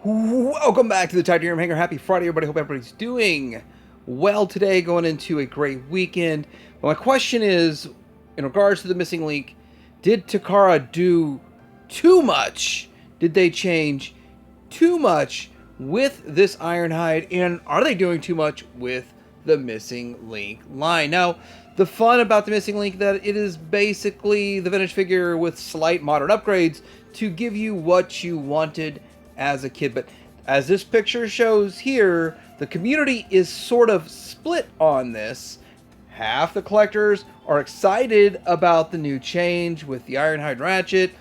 Welcome back to the Titanium Hanger. Happy Friday, everybody. Hope everybody's doing well today, going into a great weekend. Well, my question is, in regards to the missing link, did Takara do too much? Did they change too much with this Ironhide? And are they doing too much with the missing link line? Now, the fun about the missing link that it is basically the vintage figure with slight modern upgrades to give you what you wanted as a kid. But as this picture shows here, the community is sort of split on this. Half the collectors are excited about the new change with the Ironhide ratchet.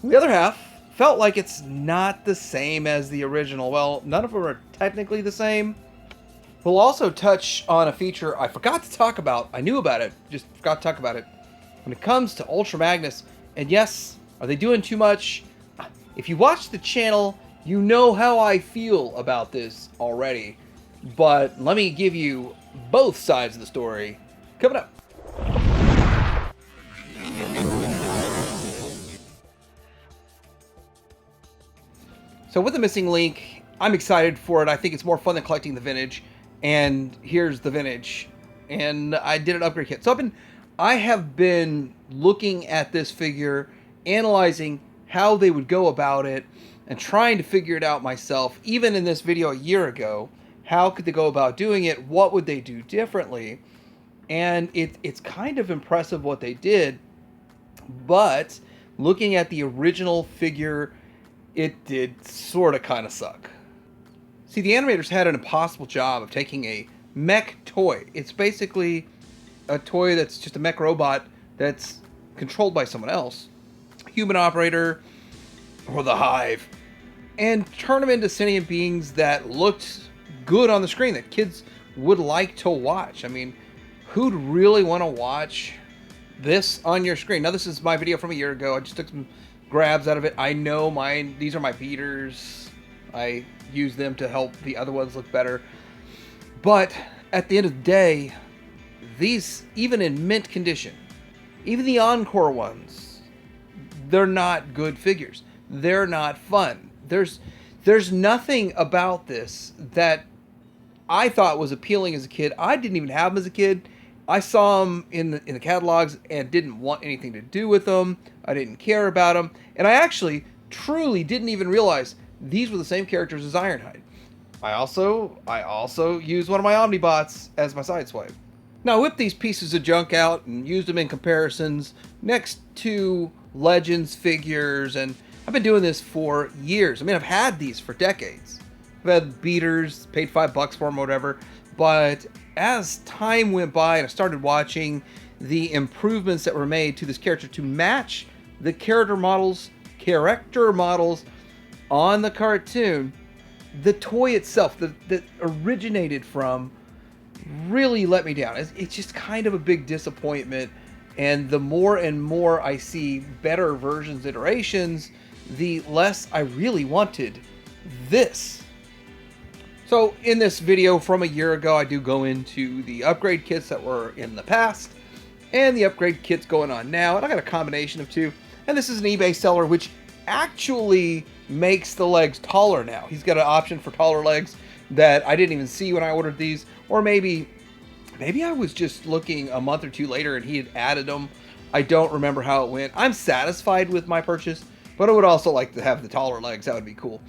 The other half felt like it's not the same as the original. Well, none of them are technically the same. We'll also touch on a feature I forgot to talk about. I knew about it, just forgot to talk about it. When it comes to Ultra Magnus, and yes, are they doing too much? If you watch the channel, you know how I feel about this already. But let me give you both sides of the story coming up. So with the missing link, I'm excited for it. I think it's more fun than collecting the vintage. And here's the vintage. And I did an upgrade kit. So I have been looking at this figure, analyzing how they would go about it, and trying to figure it out myself. Even in this video a year ago, how could they go about doing it? What would they do differently? And it's kind of impressive what they did. But looking at the original figure, it did sort of kind of suck. See, the animators had an impossible job of taking a mech toy. It's basically a toy that's just a mech robot that's controlled by someone else, human operator, or the Hive, and turn them into sentient beings that looked good on the screen, that kids would like to watch. I mean, who'd really want to watch this on your screen? Now, this is my video from a year ago. I just took some grabs out of it. I know these are my beaters. I use them to help the other ones look better. But at the end of the day, these, even in mint condition, even the Encore ones, they're not good figures. They're not fun. There's nothing about this that I thought was appealing as a kid. I didn't even have them as a kid. I saw them in the catalogs and didn't want anything to do with them. I didn't care about them. And I actually truly didn't even realize these were the same characters as Ironhide. I also used one of my Omnibots as my sideswipe. Now I whipped these pieces of junk out and used them in comparisons next to Legends figures, and I've been doing this for years. I mean, I've had these for decades. I've had beaters, paid $5 for them or whatever, but as time went by and I started watching the improvements that were made to this character to match the character models on the cartoon, the toy itself that originated from really let me down. It's just kind of a big disappointment. And the more and more I see better versions, iterations, the less I really wanted this. So in this video from a year ago, I do go into the upgrade kits that were in the past and the upgrade kits going on now. And I got a combination of two. And this is an eBay seller, which actually makes the legs taller now. He's got an option for taller legs that I didn't even see when I ordered these. Or maybe I was just looking a month or two later and he had added them. I don't remember how it went. I'm satisfied with my purchase, but I would also like to have the taller legs. That would be cool.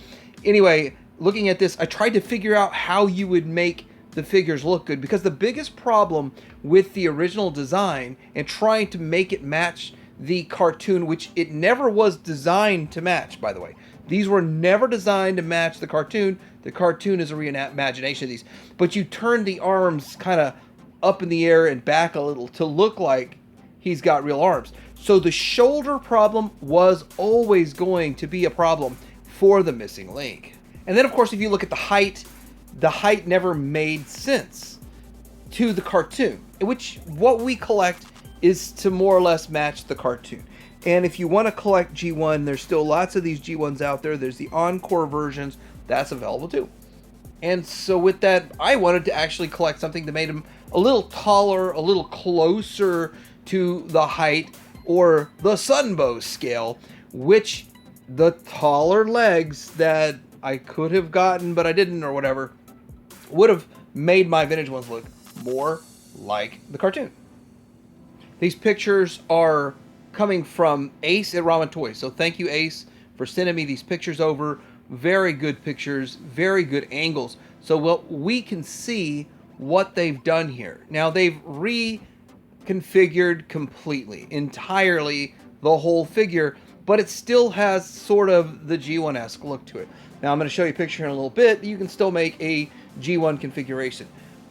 Anyway, looking at this, I tried to figure out how you would make the figures look good, because the biggest problem with the original design and trying to make it match the cartoon, which it never was designed to match, by the way. These were never designed to match the cartoon. The cartoon is a reimagination of these. But you turn the arms kind of up in the air and back a little to look like he's got real arms. So the shoulder problem was always going to be a problem for the missing link. And then, of course, if you look at the height never made sense to the cartoon, which what we collect is to more or less match the cartoon. And if you want to collect G1, there's still lots of these G1s out there. There's the Encore versions. That's available too. And so with that, I wanted to actually collect something that made him a little taller, a little closer to the height or the Sunbow scale, which the taller legs that I could have gotten, but I didn't, or whatever, would have made my vintage ones look more like the cartoon. These pictures are coming from Ace at Ramen Toys. So thank you, Ace, for sending me these pictures over. Very good pictures, very good angles. So we can see what they've done here. Now they've reconfigured completely, entirely the whole figure, but it still has sort of the G1-esque look to it. Now I'm going to show you a picture in a little bit. You can still make a G1 configuration,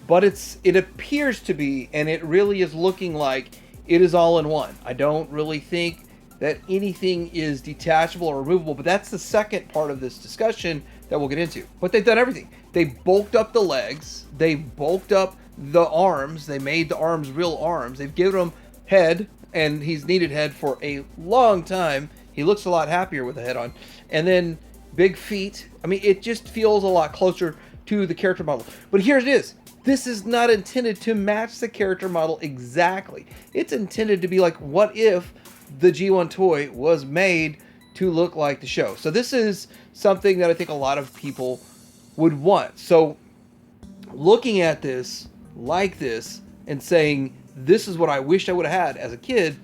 but it appears to be, and it really is looking like it is all in one. I don't really think that anything is detachable or removable, but that's the second part of this discussion that we'll get into. But they've done everything. They bulked up the legs. They bulked up the arms. They made the arms real arms. They've given him head, and he's needed head for a long time. He looks a lot happier with the head on. And then big feet. I mean, it just feels a lot closer to the character model. But here it is. This is not intended to match the character model exactly. It's intended to be like, what if the G1 toy was made to look like the show? So this is something that I think a lot of people would want. So looking at this like this and saying, this is what I wish I would have had as a kid,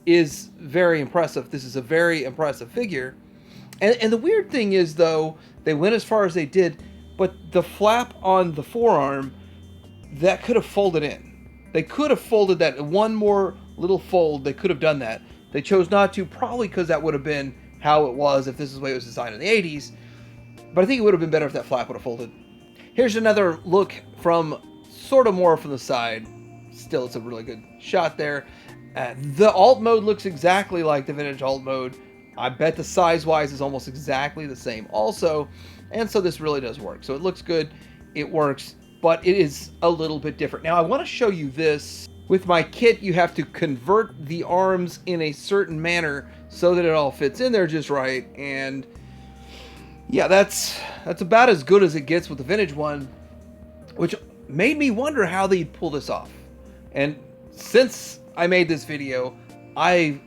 is very impressive. This is a very impressive figure. And the weird thing is, though, they went as far as they did, but the flap on the forearm, that could have folded in. They could have folded that one more little fold. They could have done that. They chose not to, probably because that would have been how it was if this is the way it was designed in the 80s. But I think it would have been better if that flap would have folded. Here's another look from sort of more from the side. Still, it's a really good shot there. The alt mode looks exactly like the vintage alt mode. I bet the size-wise is almost exactly the same also. And so this really does work. So it looks good. It works. But it is a little bit different. Now I want to show you this. With my kit, you have to convert the arms in a certain manner so that it all fits in there just right. And yeah, that's about as good as it gets with the vintage one, which made me wonder how they'd pull this off. And since I made this video, I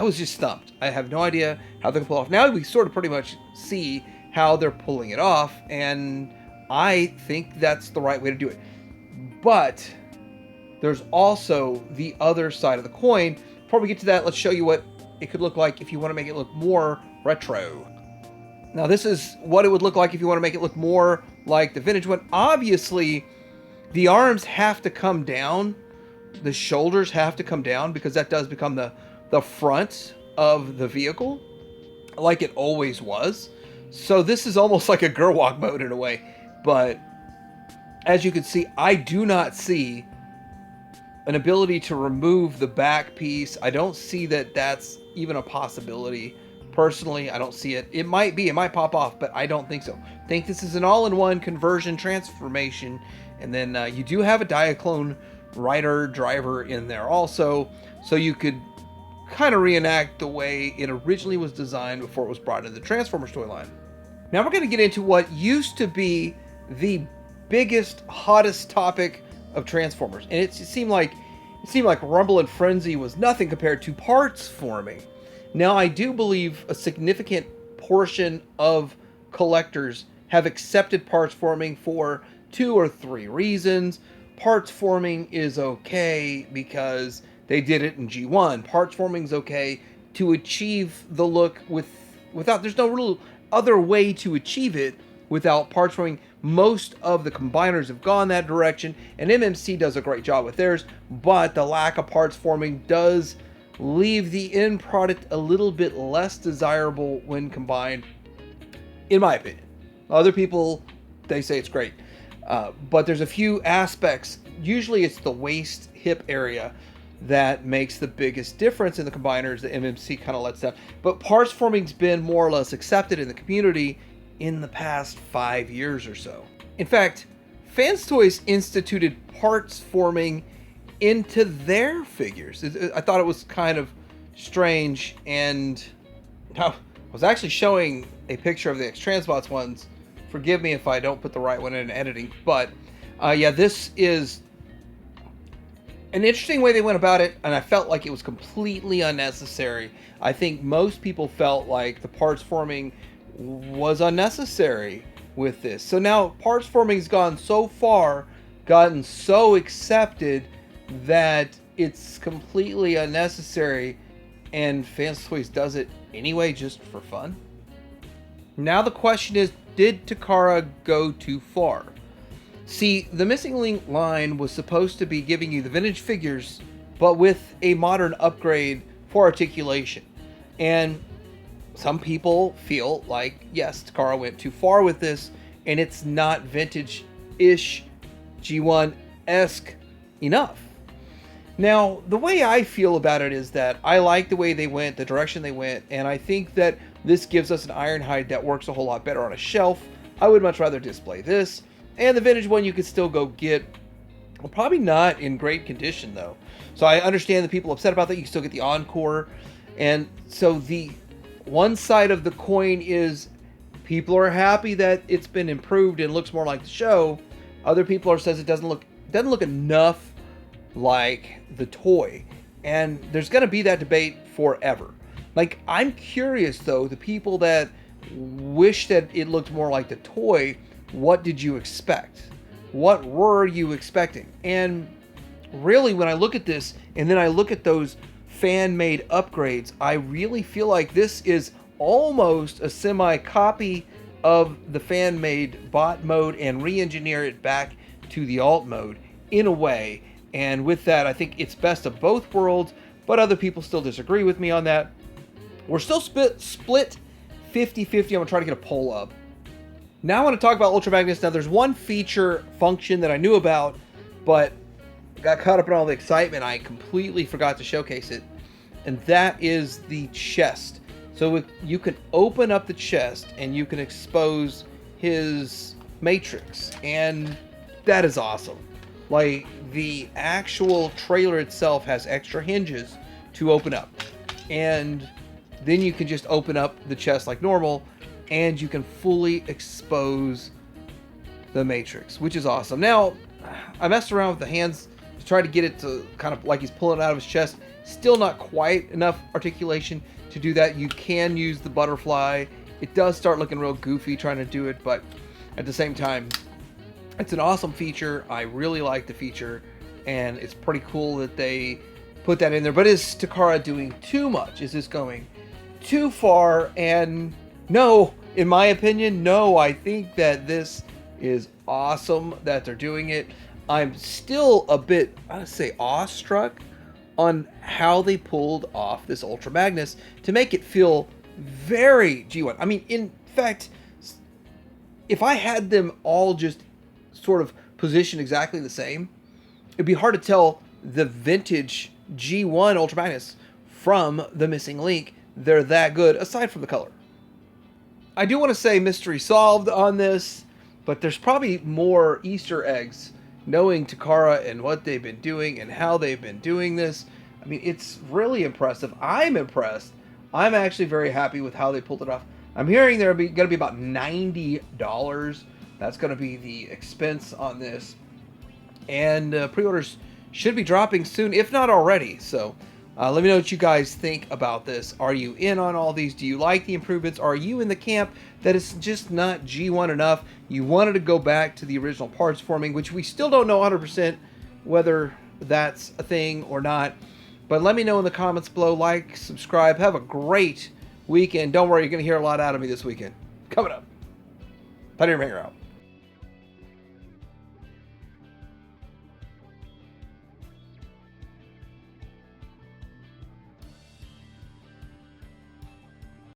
was just stumped. I have no idea how they can pull it off. Now we sort of pretty much see how they're pulling it off, and I think that's the right way to do it. But there's also the other side of the coin. Before we get to that, let's show you what it could look like if you want to make it look more retro. Now this is what it would look like if you want to make it look more like the vintage one. Obviously, the arms have to come down. The shoulders have to come down because that does become the front of the vehicle, like it always was. So this is almost like a Gerwalk mode in a way. But as you can see, I do not see an ability to remove the back piece. I don't see that that's even a possibility. Personally, I don't see it. It might be, it might pop off, but I don't think so. I think this is an all-in-one conversion transformation. And then you do have a Diaclone rider driver in there also, so you could kind of reenact the way it originally was designed before it was brought into the Transformers toy line. Now we're going to get into what used to be the biggest, hottest topic of Transformers, and it seemed like Rumble and Frenzy was nothing compared to parts forming. Now I do believe a significant portion of collectors have accepted parts forming for 2 or 3 reasons. Parts forming is okay because they did it in G1. Parts forming is okay to achieve the look without, there's no real other way to achieve it without parts forming. Most of the combiners have gone that direction, and MMC does a great job with theirs, but the lack of parts forming does leave the end product a little bit less desirable when combined, in my opinion. Other people, they say it's great. But there's a few aspects. Usually it's the waist hip area that makes the biggest difference in the combiners. The MMC kind of lets down. But parts forming's been more or less accepted in the community in the past 5 years or so. In fact, Fans Toys instituted parts forming into their figures. I thought it was kind of strange, and I was actually showing a picture of the X-Transbots ones. Forgive me if I don't put the right one in editing, but yeah, this is An interesting way they went about it, and I felt like it was completely unnecessary. I think most people felt like the parts forming was unnecessary with this. So now parts forming's gone so far, gotten so accepted that it's completely unnecessary, and Fans Toys does it anyway just for fun. Now the question is, did Takara go too far? See, the Missing Link line was supposed to be giving you the vintage figures, but with a modern upgrade for articulation. And some people feel like, yes, Takara went too far with this, and it's not vintage-ish, G1-esque enough. Now, the way I feel about it is that I like the way they went, the direction they went, and I think that this gives us an Ironhide that works a whole lot better on a shelf. I would much rather display this. And the vintage one you could still go get. Well, probably not in great condition, though. So I understand the people upset about that. You can still get the Encore. And so the one side of the coin is people are happy that it's been improved and looks more like the show. Other people are says it doesn't look enough like the toy. And there's going to be that debate forever. Like, I'm curious, though, the people that wish that it looked more like the toy, what did you expect? What were you expecting? And really, when I look at this, and then I look at those fan-made upgrades, I really feel like this is almost a semi-copy of the fan-made bot mode and re-engineer it back to the alt mode in a way. And with that, I think it's best of both worlds, but other people still disagree with me on that. We're still split 50-50. I'm going to try to get a poll up. Now I want to talk about Ultra Magnus. Now there's one feature function that I knew about, but got caught up in all the excitement. I completely forgot to showcase it. And that is the chest. So you can open up the chest and you can expose his matrix. And that is awesome. Like, the actual trailer itself has extra hinges to open up. And then you can just open up the chest like normal, and you can fully expose the matrix, which is awesome. Now, I messed around with the hands to try to get it to kind of like he's pulling it out of his chest. Still not quite enough articulation to do that. You can use the butterfly. It does start looking real goofy trying to do it, but at the same time, it's an awesome feature. I really like the feature, and it's pretty cool that they put that in there. But is Takara doing too much? Is this going too far? And no, in my opinion, no. I think that this is awesome that they're doing it. I'm still a bit, I'd say, awestruck on how they pulled off this Ultra Magnus to make it feel very G1. I mean, in fact, if I had them all just sort of positioned exactly the same, it'd be hard to tell the vintage G1 Ultra Magnus from the Missing Link. They're that good, aside from the color. I do want to say mystery solved on this, but there's probably more Easter eggs knowing Takara and what they've been doing and how they've been doing this. I mean, it's really impressive. I'm impressed. I'm actually very happy with how they pulled it off. I'm hearing they're going to be about $90. That's going to be the expense on this. And pre-orders should be dropping soon, if not already. So let me know what you guys think about this. Are you in on all these? Do you like the improvements? Are you in the camp that it's just not G1 enough? You wanted to go back to the original parts forming, which we still don't know 100% whether that's a thing or not. But let me know in the comments below. Like, subscribe. Have a great weekend. Don't worry, you're going to hear a lot out of me this weekend. Coming up. Pioneer Hanger out.